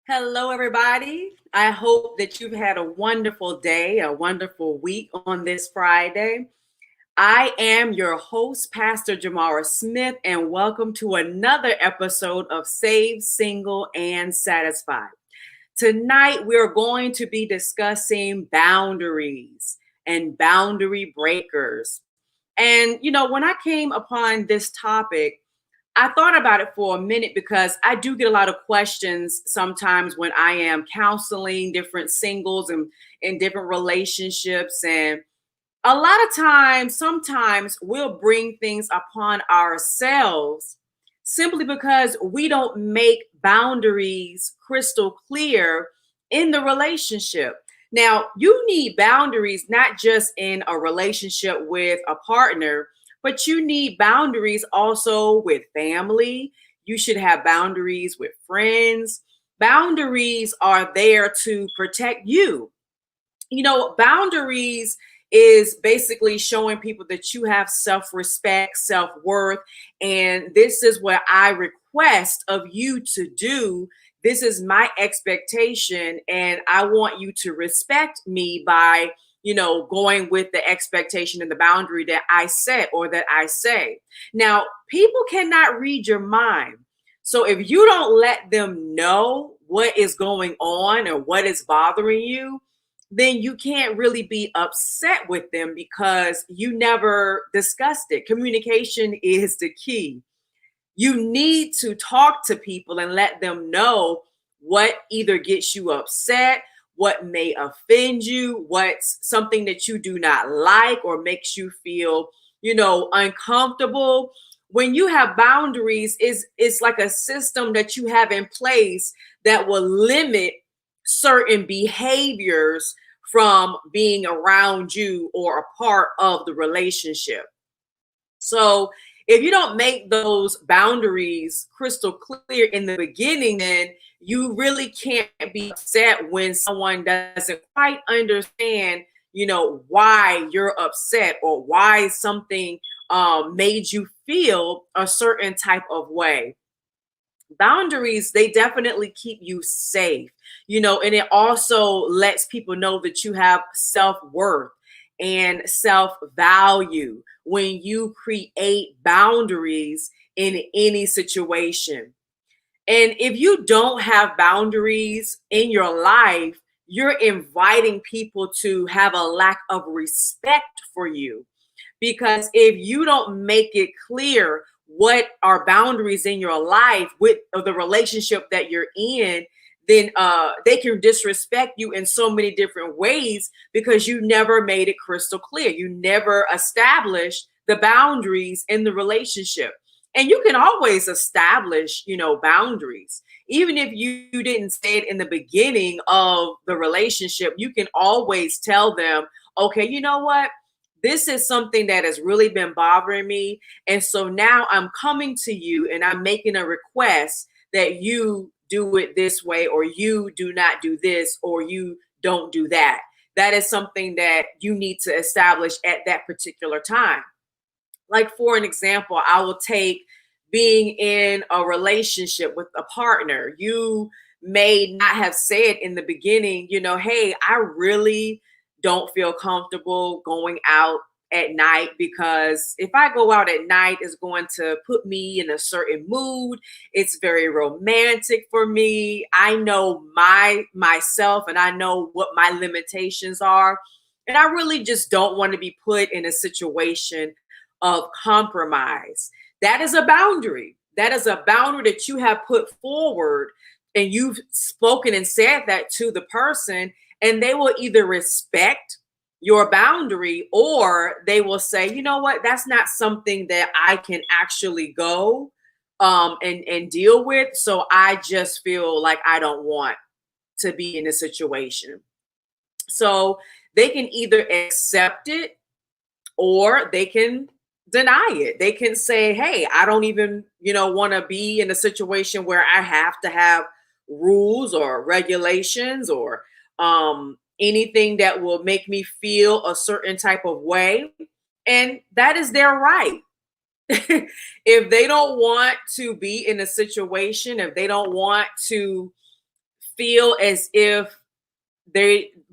Hello, everybody. I hope that you've had a wonderful day, a wonderful week on this Friday. I am your host, Pastor JaMara Smith, and welcome to another episode of Saved, Single, and Satisfied. Tonight, we're going to be discussing boundaries and boundary breakers. And, when I came upon this topic, I thought about it for a minute because I do get a lot of questions sometimes when I am counseling different singles and in different relationships. And a lot of times, sometimes we'll bring things upon ourselves simply because we don't make boundaries crystal clear in the relationship. Now, you need boundaries not just in a relationship with a partner, but you need boundaries also with family. You should have boundaries with friends. Boundaries are there to protect you. Boundaries is basically showing people that you have self-respect, self-worth, and this is what I request of you to do. This is my expectation, and I want you to respect me by going with the expectation and the boundary that I set or that I say. Now, people cannot read your mind. So if you don't let them know what is going on or what is bothering you, then you can't really be upset with them because you never discussed it. Communication is the key. You need to talk to people and let them know what either gets you upset, what may offend you, what's something that you do not like or makes you feel, uncomfortable. When you have boundaries, it's like a system that you have in place that will limit certain behaviors from being around you or a part of the relationship. So if you don't make those boundaries crystal clear in the beginning, then you really can't be upset when someone doesn't quite understand, why you're upset or why something made you feel a certain type of way. Boundaries, they definitely keep you safe, and it also lets people know that you have self-worth and self-value when you create boundaries in any situation. And if you don't have boundaries in your life, you're inviting people to have a lack of respect for you. Because if you don't make it clear what are boundaries in your life with the relationship that you're in, then they can disrespect you in so many different ways because you never made it crystal clear. You never established the boundaries in the relationship. And you can always establish, boundaries. Even if you didn't say it in the beginning of the relationship, you can always tell them, okay, you know what? This is something that has really been bothering me. And so now I'm coming to you and I'm making a request that you do it this way, or you do not do this, or you don't do that. That is something that you need to establish at that particular time. Like, for an example, I will take being in a relationship with a partner. You may not have said in the beginning, hey, I really don't feel comfortable going out at night because if I go out at night, it's going to put me in a certain mood. It's very romantic for me. I know myself and I know what my limitations are. And I really just don't want to be put in a situation of compromise. That is a boundary. That is a boundary that you have put forward and you've spoken and said that to the person, and they will either respect your boundary or they will say, you know what, that's not something that I can actually go and deal with. So I just feel like I don't want to be in a situation. So they can either accept it or they can deny it. They can say, hey, I don't even, want to be in a situation where I have to have rules or regulations or anything that will make me feel a certain type of way. And that is their right. If they don't want to be in a situation, if they don't want to feel as if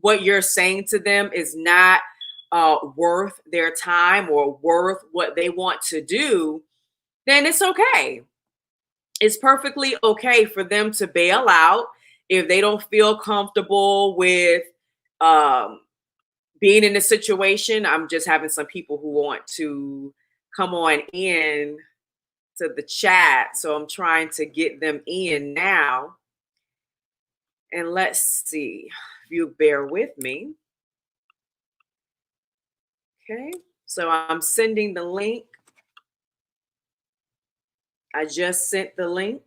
what you're saying to them is not worth their time or worth what they want to do, then it's okay. It's perfectly okay for them to bail out if they don't feel comfortable with being in a situation. I'm just having some people who want to come on in to the chat, so I'm trying to get them in now. And let's see if you bear with me. Okay, so I'm sending the link. I just sent the link.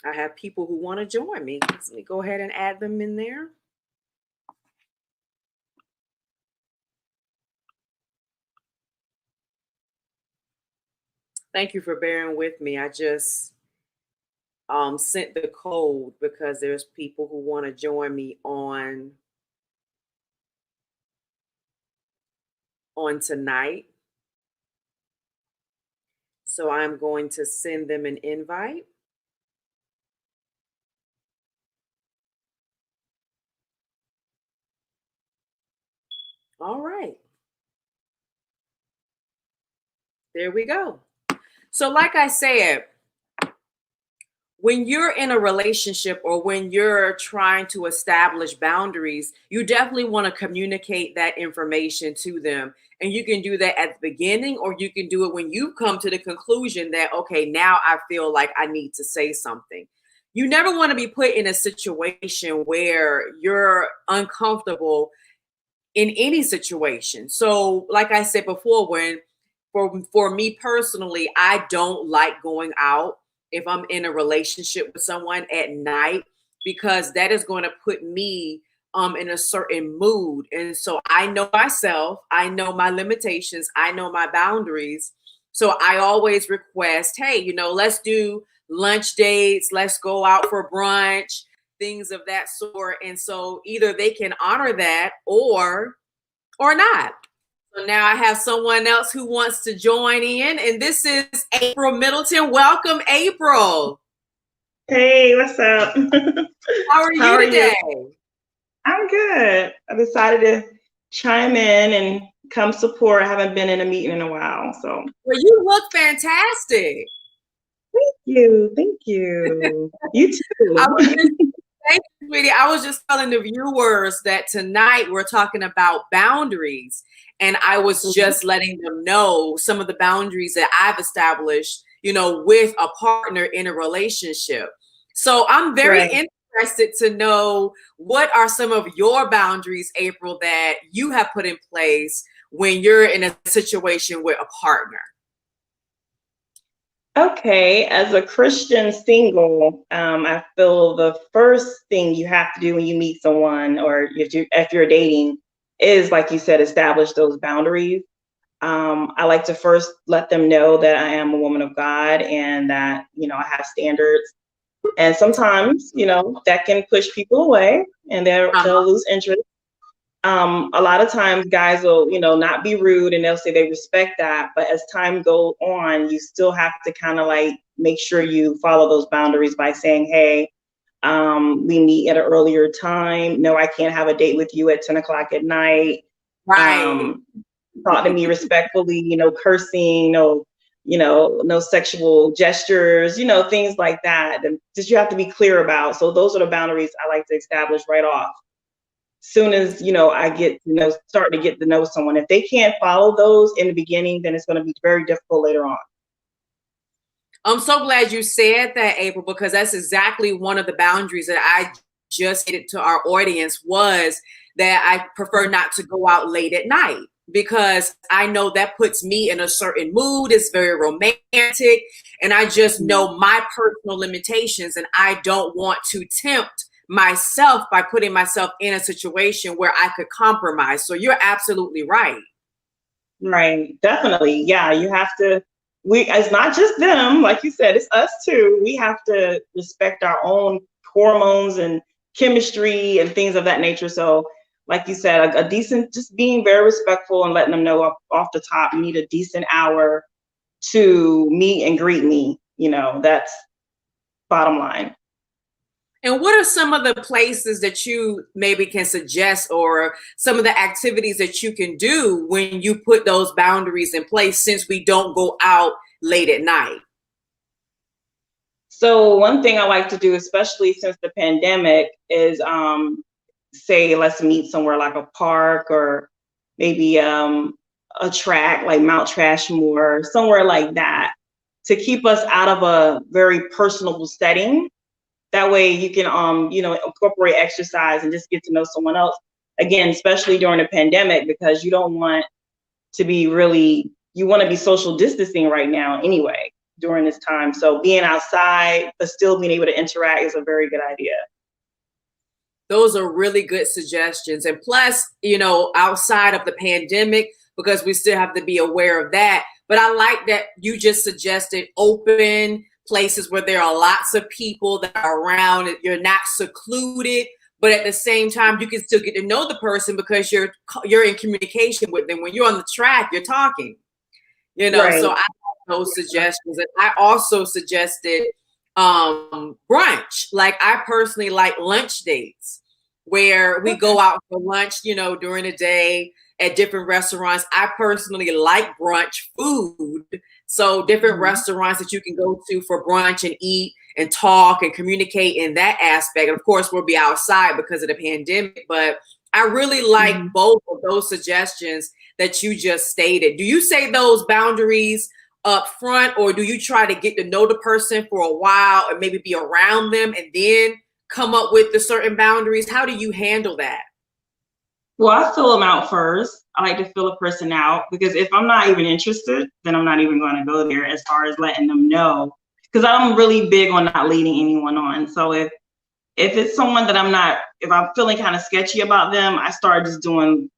I have people who want to join me. Let me go ahead and add them in there. Thank you for bearing with me. I just sent the code because there's people who want to join me on tonight. So I'm going to send them an invite. All right. There we go. So like I said, when you're in a relationship or when you're trying to establish boundaries, you definitely want to communicate that information to them. And you can do that at the beginning, or you can do it when you come to the conclusion that, okay, now I feel like I need to say something. You never want to be put in a situation where you're uncomfortable in any situation. So, like I said before, for me personally, I don't like going out if I'm in a relationship with someone at night, because that is going to put me in a certain mood. And so I know myself, I know my limitations, I know my boundaries. So I always request, hey, let's do lunch dates, let's go out for brunch, things of that sort. And so either they can honor that or not. So now I have someone else who wants to join in, and this is April Middleton. Welcome, April. Hey, what's up? How are you today? I'm good. I decided to chime in and come support. I haven't been in a meeting in a while, so. Well, you look fantastic. Thank you. Thank you. You too. Thank you, sweetie. I was just telling the viewers that tonight we're talking about boundaries. And I was just letting them know some of the boundaries that I've established, with a partner in a relationship. So I'm very interested to know, what are some of your boundaries, April, that you have put in place when you're in a situation with a partner? Okay, as a Christian single, I feel the first thing you have to do when you meet someone, or if you're dating, is, like you said, establish those boundaries. I like to first let them know that I am a woman of God and that, I have standards. And sometimes, that can push people away and they'll lose interest. A lot of times guys will, not be rude, and they'll say they respect that. But as time goes on, you still have to kind of like make sure you follow those boundaries by saying, hey, we meet at an earlier time. No, I can't have a date with you at 10 o'clock at night. Right. Talk to me respectfully, cursing, no sexual gestures, things like that. And just you have to be clear about. So those are the boundaries I like to establish right off. Soon as, I start to get to know someone. If they can't follow those in the beginning, then it's going to be very difficult later on. I'm so glad you said that, April, because that's exactly one of the boundaries that I just stated to our audience, was that I prefer not to go out late at night, because I know that puts me in a certain mood. It's very romantic, and I just know my personal limitations, and I don't want to tempt myself by putting myself in a situation where I could compromise. So you're absolutely right. Right. Definitely. Yeah. You have to, it's not just them, like you said, it's us too. We have to respect our own hormones and chemistry and things of that nature. So like you said, a decent, just being very respectful and letting them know off the top, you need a decent hour to meet and greet me. That's bottom line. And what are some of the places that you maybe can suggest, or some of the activities that you can do when you put those boundaries in place, since we don't go out late at night? So one thing I like to do, especially since the pandemic, is say let's meet somewhere like a park, or maybe a track like Mount Trashmore, somewhere like that, to keep us out of a very personable setting. That way you can incorporate exercise and just get to know someone else. Again, especially during the pandemic, because you don't want to be you want to be social distancing right now anyway during this time. So being outside but still being able to interact is a very good idea. Those are really good suggestions. And plus, outside of the pandemic, because we still have to be aware of that. But I like that you just suggested open places where there are lots of people that are around. You're not secluded, but at the same time, you can still get to know the person because you're in communication with them. When you're on the track, you're talking, Right. So I like those suggestions. And I also suggested brunch. Like, I personally like lunch dates where we go out for lunch, during the day at different restaurants. I personally like brunch food. So different restaurants that you can go to for brunch and eat and talk and communicate in that aspect. And of course, we'll be outside because of the pandemic, but I really like both of those suggestions that you just stated. Do you say those boundaries up front, or do you try to get to know the person for a while and maybe be around them and then come up with the certain boundaries? How do you handle that? Well, I fill them out first. I like to fill a person out, because if I'm not even interested, then I'm not even going to go there, as far as letting them know. Because I'm really big on not leading anyone on. So if it's someone that if I'm feeling kind of sketchy about them, I start just doing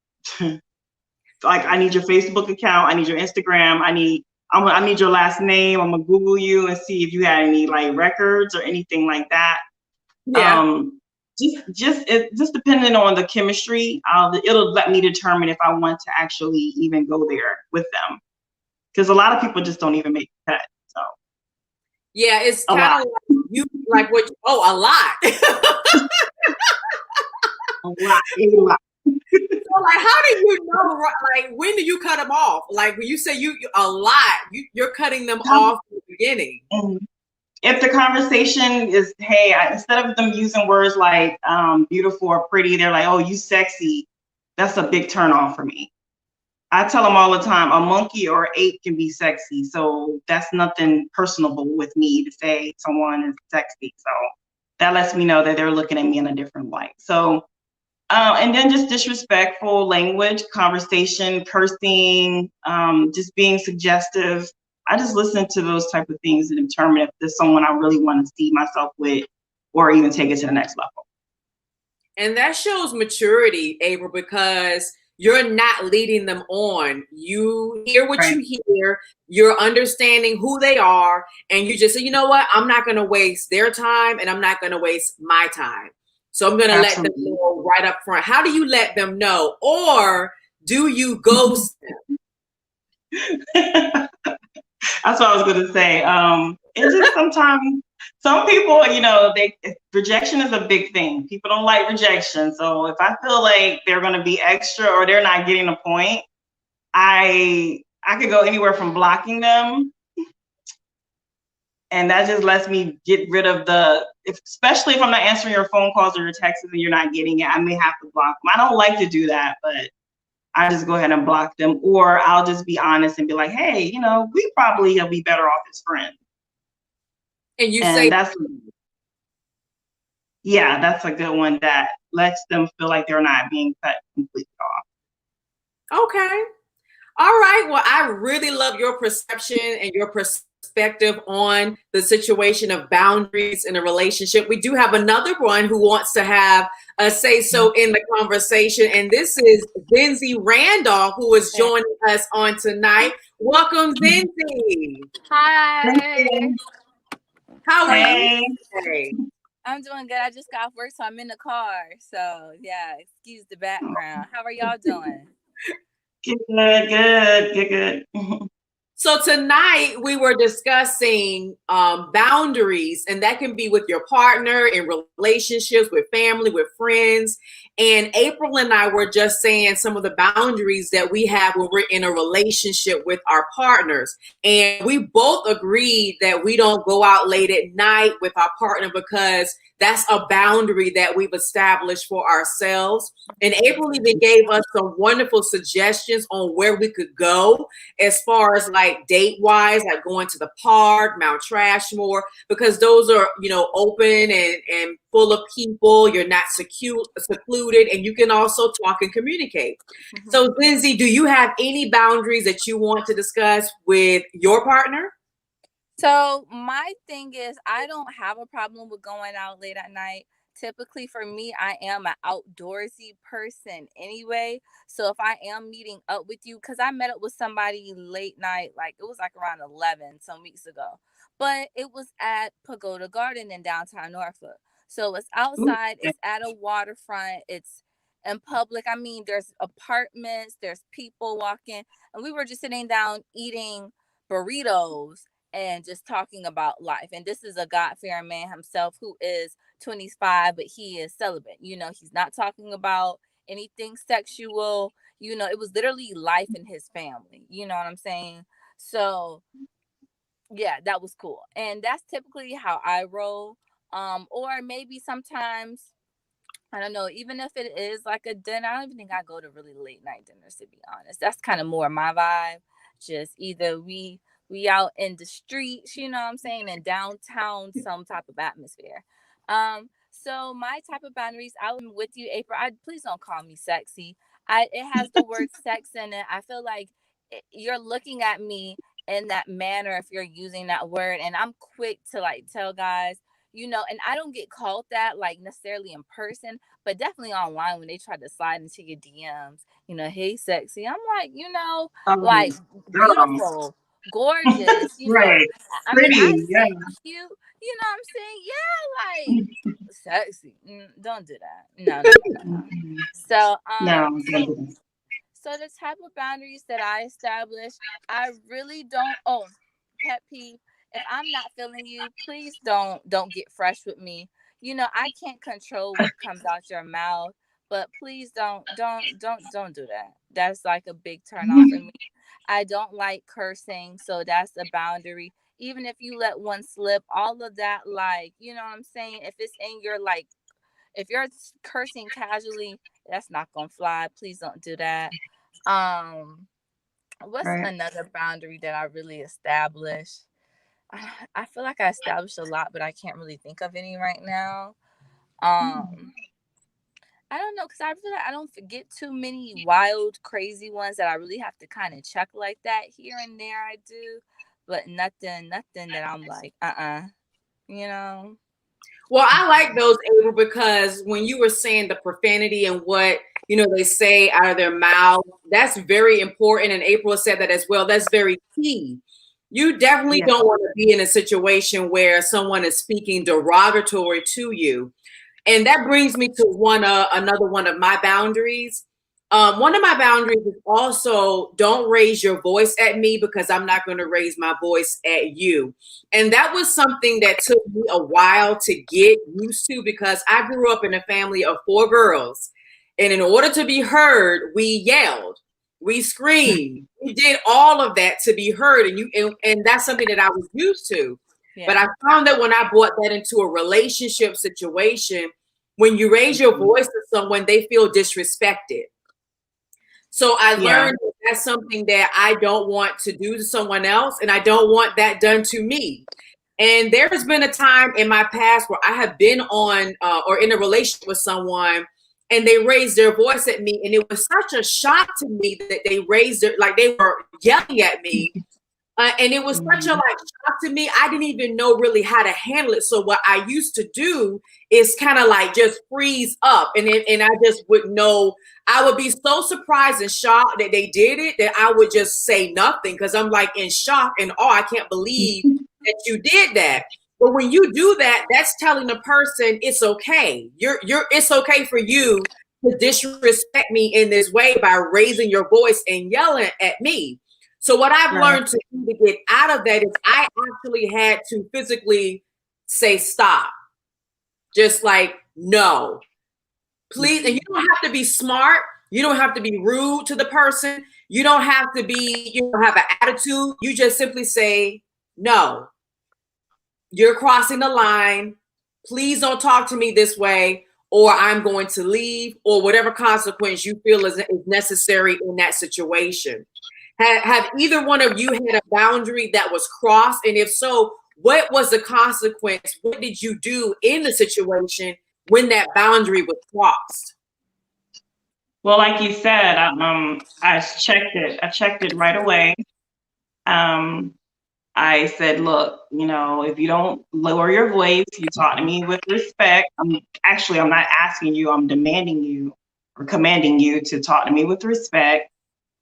like, I need your Facebook account, I need your Instagram, I need your last name. I'm gonna Google you and see if you had any like records or anything like that. Yeah. Just depending on the chemistry, it'll let me determine if I want to actually even go there with them. Because a lot of people just don't even make the cut. So yeah, it's kind of like you like what? A lot. A lot. So, like, how do you know? Like, when do you cut them off? Like, when you say a lot, you're cutting them off in the beginning. If the conversation is, hey, instead of them using words like beautiful or pretty, they're like, oh, you sexy. That's a big turn off for me. I tell them all the time, a monkey or ape can be sexy. So that's nothing personable with me to say someone is sexy. So that lets me know that they're looking at me in a different light. So, and then just disrespectful language, conversation, cursing, just being suggestive. I just listen to those type of things to determine if there's someone I really want to see myself with, or even take it to the next level. And that shows maturity, April, because you're not leading them on. You hear what you hear, you're understanding who they are, and you just say, you know what, I'm not going to waste their time, and I'm not going to waste my time. So I'm going to let them know right up front. How do you let them know? Or do you ghost them? That's what I was going to say. It's just sometimes some people, rejection is a big thing. People don't like rejection. So if I feel like they're going to be extra or they're not getting a point, I could go anywhere from blocking them. And that just lets me get rid of especially if I'm not answering your phone calls or your texts and you're not getting it, I may have to block them. I don't like to do that, but I just go ahead and block them, or I'll just be honest and be like, hey, we probably will be better off as friends. And you say that's a good one that lets them feel like they're not being cut completely off. Okay. All right. Well, I really love your perception and your perspective on the situation of boundaries in a relationship. We do have another one who wants to have a say so in the conversation, and this is Zindzi Randolph, who is joining us on tonight. Welcome, Zindzi. Hi. How are you today? I'm doing good. I just got off work, so I'm in the car. So yeah, excuse the background. How are y'all doing? Good. So tonight we were discussing boundaries, and that can be with your partner, in relationships, with family, with friends. And April and I were just saying some of the boundaries that we have when we're in a relationship with our partners. And we both agreed that we don't go out late at night with our partner because that's a boundary that we've established for ourselves. And April even gave us some wonderful suggestions on where we could go as far as like date wise, like going to the park, Mount Trashmore, because those are, open and full of people. You're not secluded, and you can also talk and communicate. Mm-hmm. So Zindzi, do you have any boundaries that you want to discuss with your partner? So my thing is, I don't have a problem with going out late at night. Typically for me, I am an outdoorsy person anyway. So if I am meeting up with you, because I met up with somebody late night, like it was like around 11 some weeks ago, but it was at Pagoda Garden in downtown Norfolk. So it's outside, it's at a waterfront, it's in public. I mean, there's apartments, there's people walking, and we were just sitting down eating burritos and just talking about life. And this is a God-fearing man himself who is 25, but he is celibate. He's not talking about anything sexual. It was literally life in his family. You know what I'm saying? So yeah, that was cool. And that's typically how I roll. Or maybe sometimes, I don't know, even if it is like a dinner, I don't even think I go to really late night dinners, to be honest. That's kind of more my vibe. Just either we out in the streets, you know what I'm saying, in downtown, some type of atmosphere. So my type of boundaries, I'm with you, April. Please don't call me sexy. It has the word sex in it. I feel like you're looking at me in that manner if you're using that word, and I'm quick to like tell guys, and I don't get called that like necessarily in person, but definitely online when they try to slide into your DMs, hey, sexy. I'm like, like beautiful, gorgeous, right. I Pretty, mean, I yeah. say cute, what I'm saying? Yeah, like sexy. Don't do that. No. So, so the type of boundaries that I establish, I really don't. Oh, pet peeve. If I'm not feeling you, please don't get fresh with me. I can't control what comes out your mouth, but please don't do that. That's like a big turn off for me. I don't like cursing, so that's a boundary. Even if you let one slip, all of that, like, you know what I'm saying? If it's in your, like, if you're cursing casually, that's not gonna fly. Please don't do that. What's another boundary that I really established? I feel like I established a lot, but I can't really think of any right now. I don't know, because I feel like I don't forget too many wild, crazy ones that I really have to kind of check like that. Here and there I do, but nothing that I'm like, Well, I like those, April, because when you were saying the profanity and what, they say out of their mouth, that's very important. And April said that as well. That's very key. You definitely don't want to be in a situation where someone is speaking derogatory to you. And that brings me to another one of my boundaries. One of my boundaries is also don't raise your voice at me because I'm not going to raise my voice at you. And that was something that took me a while to get used to because I grew up in a family of 4 girls. And in order to be heard, we yelled, we screamed, we did all of that to be heard. And that's something that I was used to. Yeah. But I found that when I brought that into a relationship situation, when you raise your voice to someone, they feel disrespected. So I learned that that's something that I don't want to do to someone else, and I don't want that done to me. And there has been a time in my past where I have been on or in a relationship with someone, and they raised their voice at me, and it was such a shock to me that they raised it, like they were yelling at me. And it was such a shock to me. I didn't even know really how to handle it. So what I used to do is kind of like just freeze up, and I just wouldn't know. I would be so surprised and shocked that they did it that I would just say nothing because I'm like in shock and I can't believe that you did that. But when you do that, that's telling the person it's okay. It's okay for you to disrespect me in this way by raising your voice and yelling at me. So what I've Right. learned to do to get out of that is I actually had to physically say stop. Just like, no, please. And you don't have to be smart. You don't have to be rude to the person. You don't have to be, have an attitude. You just simply say, no, you're crossing the line. Please don't talk to me this way, or I'm going to leave, or whatever consequence you feel is necessary in that situation. Have either one of you had a boundary that was crossed? And if so, what was the consequence? What did you do in the situation when that boundary was crossed? Well, like you said, I checked it. I checked it right away. I said, look, if you don't lower your voice, you talk to me with respect. I'm not asking you, I'm demanding you or commanding you to talk to me with respect.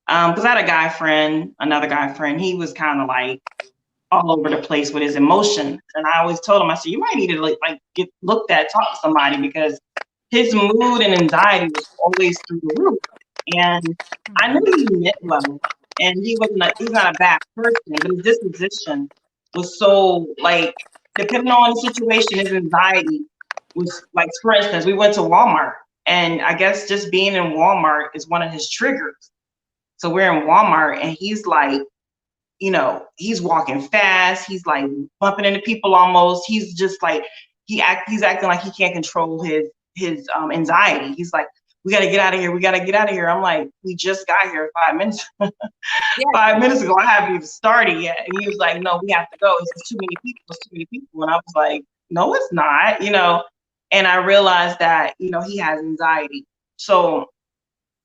Because I had another guy friend, he was kind of like all over the place with his emotions. And I always told him, I said, you might need to get looked at, talk to somebody, because his mood and anxiety was always through the roof. And I knew he meant well. And he's not a bad person, but his disposition was so, depending on the situation, his anxiety was like, for instance, we went to Walmart, and I guess just being in Walmart is one of his triggers. So we're in Walmart, and he's like, he's walking fast. He's like bumping into people almost. He's just like, he's acting like he can't control his anxiety. He's like, we got to get out of here. We got to get out of here. I'm like, we just got here 5 minutes. Yeah. 5 minutes ago, I haven't even started yet. And he was like, no, we have to go. It's too many people. It's too many people. And I was like, no, it's not, And I realized that, he has anxiety. So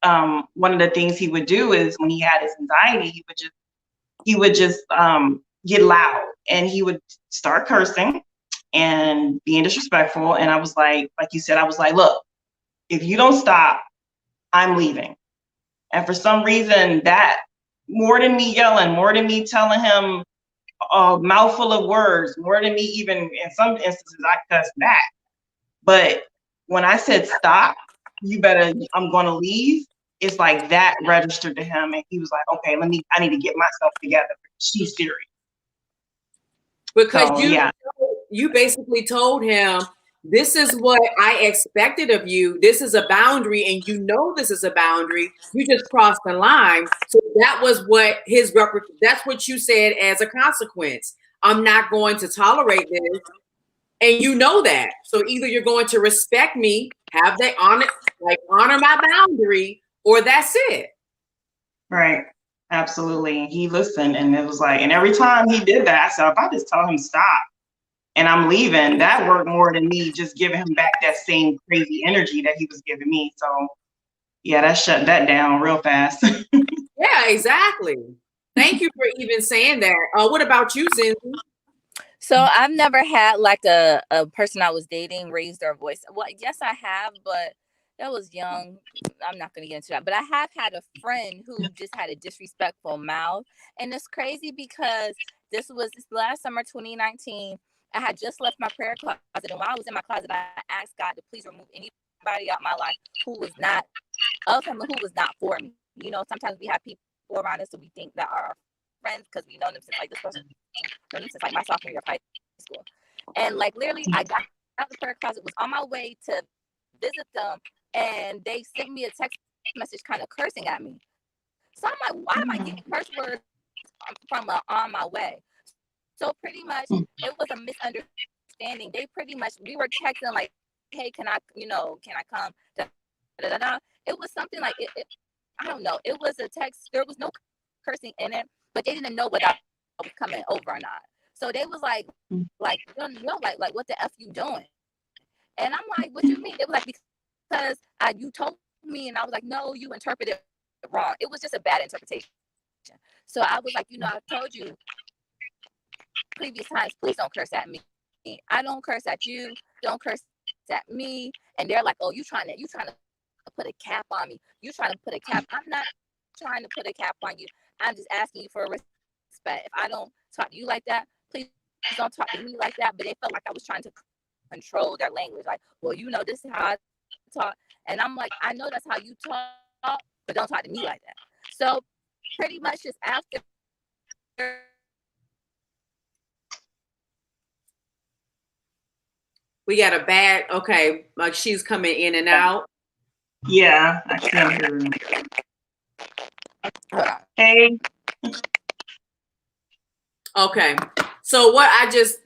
one of the things he would do is when he had his anxiety, he would just get loud, and he would start cursing and being disrespectful. And I was like you said, I was like, look, if you don't stop, I'm leaving. And for some reason, that more than me yelling, more than me telling him a mouthful of words, more than me even in some instances, I cussed back. But when I said stop, I'm going to leave, it's like that registered to him, and he was like, okay, I need to get myself together. She's serious. Because so, you basically told him, this is what I expected of you. This is a boundary, and this is a boundary. You just crossed the line. So that was what that's what you said as a consequence. I'm not going to tolerate this. And you know that. So either you're going to respect me, have that honor my boundary, or that's it. Right. Absolutely. He listened, and it was like, and every time he did that, I said, if I just tell him stop and I'm leaving, that worked more than me just giving him back that same crazy energy that he was giving me. So yeah, that shut that down real fast. Yeah, exactly. Thank you for even saying that. What about you, Zindzi? So I've never had like a person I was dating raise their voice. Well, yes, I have, but that was young. I'm not going to get into that. But I have had a friend who just had a disrespectful mouth. And it's crazy because this last summer, 2019. I had just left my prayer closet. And while I was in my closet, I asked God to please remove anybody out my life who was not of him and who was not for me. Sometimes we have people around us that we think that are our friends because we know them since this person known them since my sophomore year of high school. And literally, I got out of the prayer closet, was on my way to visit them, and they sent me a text message kind of cursing at me. So I'm like, why am I getting curse words from on my way? So pretty much it was a misunderstanding. We were texting like, hey, can I come? Da, da, da, da. It was something like it I don't know. It was a text. There was no cursing in it, but they didn't know whether I was coming over or not. So they was like, what the F you doing? And I'm like, what you mean? It was like, because you told me, and I was like, no, you interpreted it wrong. It was just a bad interpretation. So I was like, I told you previous times, please don't curse at me. I don't curse at you. Don't curse at me. And they're like, oh, you trying to put a cap on me. You trying to put a cap. I'm not trying to put a cap on you. I'm just asking you for respect. If I don't talk to you like that, please don't talk to me like that. But they felt like I was trying to control their language. Like, well, this is how I talk. And I'm like, I know that's how you talk, but don't talk to me like that. So pretty much just after We got a bad, okay, like she's coming in and out. Yeah, I can't hear her. Hey. Okay. So what I just,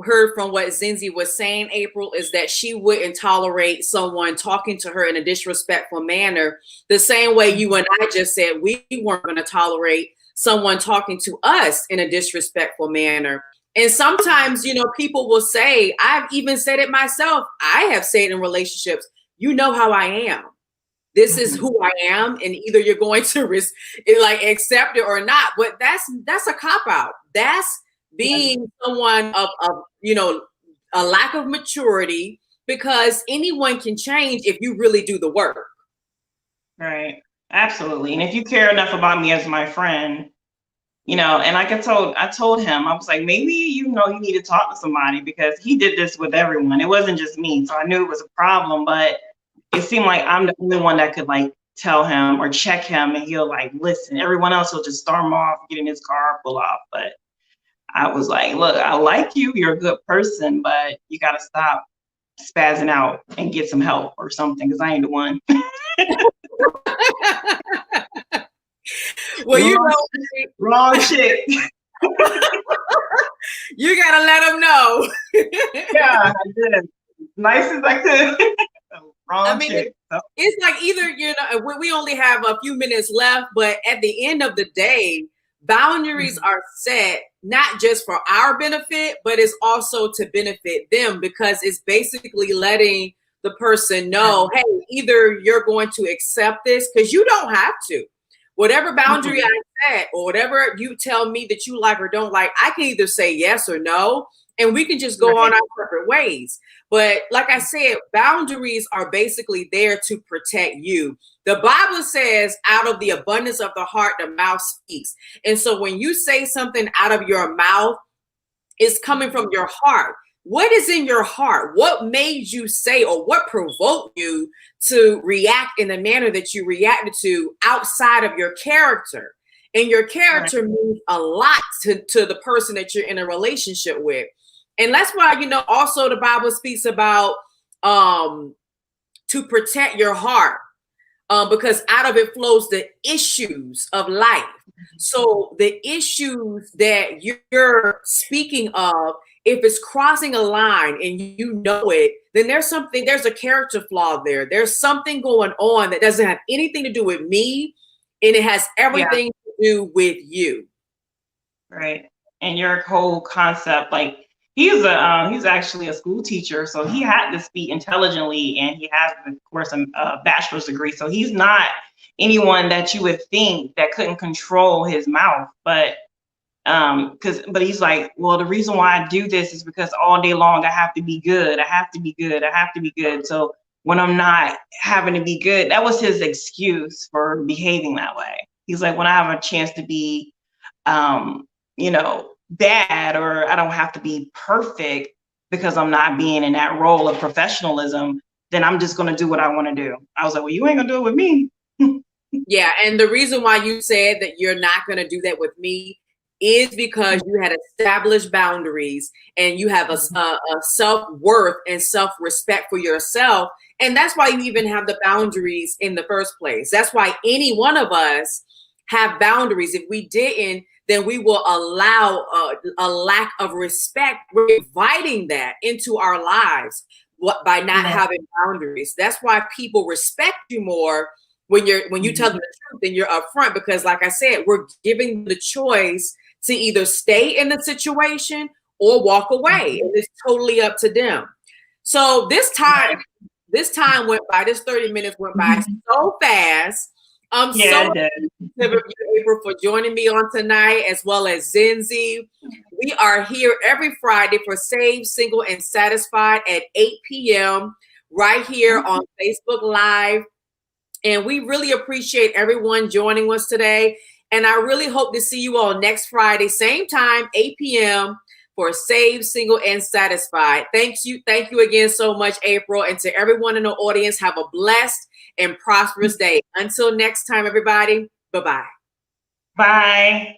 heard from what Zindzi was saying, April, is that she wouldn't tolerate someone talking to her in a disrespectful manner, the same way you and I just said we weren't going to tolerate someone talking to us in a disrespectful manner. And sometimes, people will say, I've even said it myself. I have said in relationships, you know how I am. This is who I am, and either you're going to accept it or not. But that's a cop out. That's being someone of a lack of maturity, because anyone can change if you really do the work. Right. Absolutely. And if you care enough about me as my friend, and like I told him, I was like, maybe, you need to talk to somebody, because he did this with everyone. It wasn't just me. So I knew it was a problem, but it seemed like I'm the only one that could tell him or check him, and he'll listen. Everyone else will just storm off, get in his car, pull off. But I was like, look, I like you. You're a good person, but you got to stop spazzing out and get some help or something, because I ain't the one. Well, wrong chick. You gotta let them know. Yeah, I did. Nice as I could. Wrong chick. It's like either, we only have a few minutes left, but at the end of the day, boundaries are set not just for our benefit, but it's also to benefit them, because it's basically letting the person know, hey, either you're going to accept this, because you don't have to. Whatever boundary I set, or whatever you tell me that you like or don't like, I can either say yes or no, and we can just go on our separate ways. But like I said, boundaries are basically there to protect you. The Bible says, out of the abundance of the heart, the mouth speaks. And so when you say something out of your mouth, it's coming from your heart. What is in your heart? What made you say, or what provoked you to react in the manner that you reacted to outside of your character? And your character means a lot to the person that you're in a relationship with. And that's why, also the Bible speaks about to protect your heart, because out of it flows the issues of life. So the issues that you're speaking of, if it's crossing a line and you know it, then there's a character flaw there. There's something going on that doesn't have anything to do with me, and it has everything to do with you. Right. And your whole concept, he's actually a school teacher, so he had to speak intelligently, and he has, of course, a bachelor's degree. So he's not anyone that you would think that couldn't control his mouth. But he's like, well, the reason why I do this is because all day long I have to be good. I have to be good. I have to be good. So when I'm not having to be good, that was his excuse for behaving that way. He's like, when I have a chance to be, bad, or I don't have to be perfect because I'm not being in that role of professionalism, then I'm just going to do what I want to do. I was like, well, you ain't going to do it with me. Yeah. And the reason why you said that you're not going to do that with me is because you had established boundaries, and you have a self-worth and self-respect for yourself. And that's why you even have the boundaries in the first place. That's why any one of us have boundaries. If we didn't, then we will allow a lack of respect. We're inviting that into our lives by not having boundaries. That's why people respect you more when you tell them the truth and you're upfront, because like I said, we're giving the choice to either stay in the situation or walk away. It's totally up to them. So this time went by, this 30 minutes went by so fast. I'm so appreciative of you, April, for joining me on tonight, as well as Zindzi. We are here every Friday for Saved, Single, and Satisfied at 8 p.m. right here on Facebook Live. And we really appreciate everyone joining us today. And I really hope to see you all next Friday, same time, 8 p.m. for Saved, Single, and Satisfied. Thank you again so much, April. And to everyone in the audience, have a blessed and prosperous day. Until next time, everybody. Bye-bye. Bye.